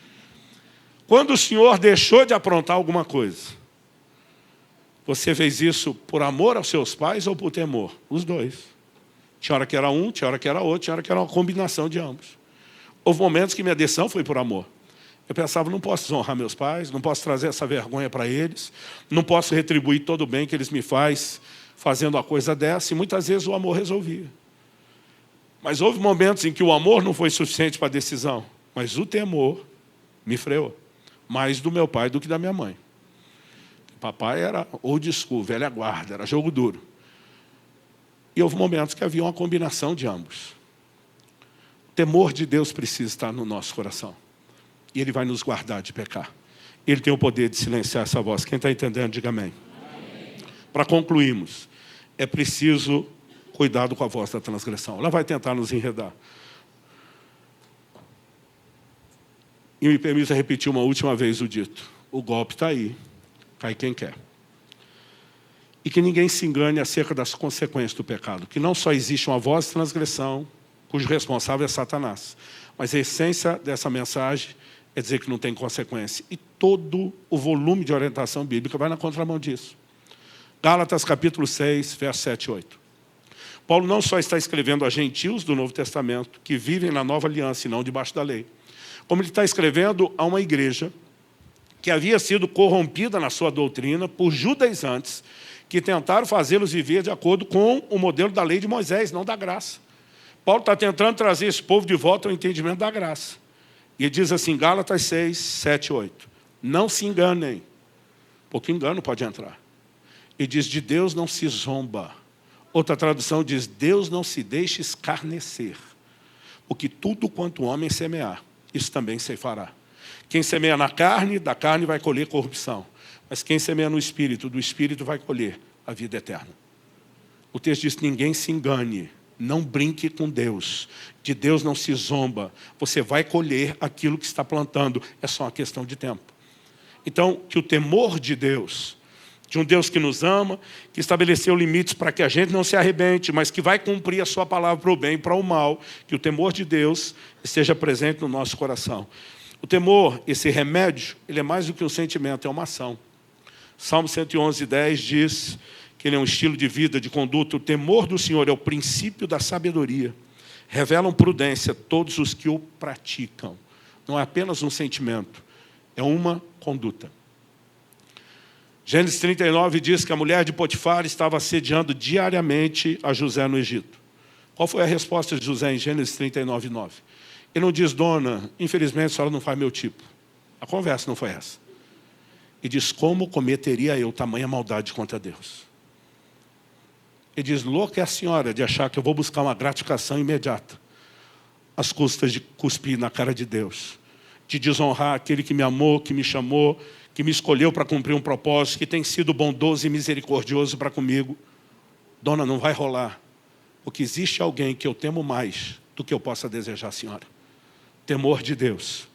Quando o senhor deixou de aprontar alguma coisa, você fez isso por amor aos seus pais ou por temor? Os dois. Tinha hora que era um, tinha hora que era outro, tinha hora que era uma combinação de ambos. Houve momentos que minha decisão foi por amor. Eu pensava, não posso desonrar meus pais, não posso trazer essa vergonha para eles, não posso retribuir todo o bem que eles me fazem fazendo a coisa dessa, e muitas vezes o amor resolvia. Mas houve momentos em que o amor não foi suficiente para a decisão, mas o temor me freou. Mais do meu pai do que da minha mãe. Papai era old school, velha guarda, era jogo duro. E houve momentos que havia uma combinação de ambos. O temor de Deus precisa estar no nosso coração. E Ele vai nos guardar de pecar. Ele tem o poder de silenciar essa voz. Quem está entendendo, diga amém. Para concluirmos, é preciso cuidado com a voz da transgressão. Ela vai tentar nos enredar. E me permita repetir uma última vez o dito. O golpe está aí, cai quem quer. E que ninguém se engane acerca das consequências do pecado. Que não só existe uma voz de transgressão, cujo responsável é Satanás. Mas a essência dessa mensagem é dizer que não tem consequência. E todo o volume de orientação bíblica vai na contramão disso. Gálatas capítulo 6, versos 7 e 8. Paulo não só está escrevendo a gentios do Novo Testamento, que vivem na nova aliança e não debaixo da lei, como ele está escrevendo a uma igreja que havia sido corrompida na sua doutrina por judaizantes que tentaram fazê-los viver de acordo com o modelo da lei de Moisés, não da graça. Paulo está tentando trazer esse povo de volta ao entendimento da graça. E ele diz assim, Gálatas 6, 7 e 8. Não se enganem, porque engano pode entrar. Ele diz, de Deus não se zomba. Outra tradução diz, Deus não se deixe escarnecer. Porque tudo quanto o homem semear, isso também se fará. Quem semeia na carne, da carne vai colher corrupção. Mas quem semeia no Espírito, do Espírito vai colher a vida eterna. O texto diz, ninguém se engane, não brinque com Deus. De Deus não se zomba. Você vai colher aquilo que está plantando. É só uma questão de tempo. Então, que o temor de Deus, de um Deus que nos ama, que estabeleceu limites para que a gente não se arrebente, mas que vai cumprir a sua palavra para o bem e para o mal, que o temor de Deus esteja presente no nosso coração. O temor, esse remédio, ele é mais do que um sentimento, é uma ação. Salmo 111, 10 diz que ele é um estilo de vida, de conduta. O temor do Senhor é o princípio da sabedoria. Revelam prudência todos os que o praticam. Não é apenas um sentimento, é uma conduta. Gênesis 39 diz que a mulher de Potifar estava assediando diariamente a José no Egito. Qual foi a resposta de José em Gênesis 39, 9? Ele não diz, dona, infelizmente a senhora não faz meu tipo. A conversa não foi essa. Ele diz, como cometeria eu tamanha maldade contra Deus? Ele diz, louca é a senhora de achar que eu vou buscar uma gratificação imediata, às custas de cuspir na cara de Deus, de desonrar aquele que me amou, que me chamou, que me escolheu para cumprir um propósito, que tem sido bondoso e misericordioso para comigo. Dona, não vai rolar, porque existe alguém que eu temo mais do que eu possa desejar, senhora. Temor de Deus,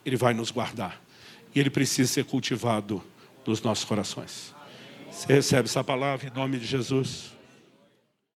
Ele vai nos guardar. E Ele precisa ser cultivado nos nossos corações. Você recebe essa palavra em nome de Jesus?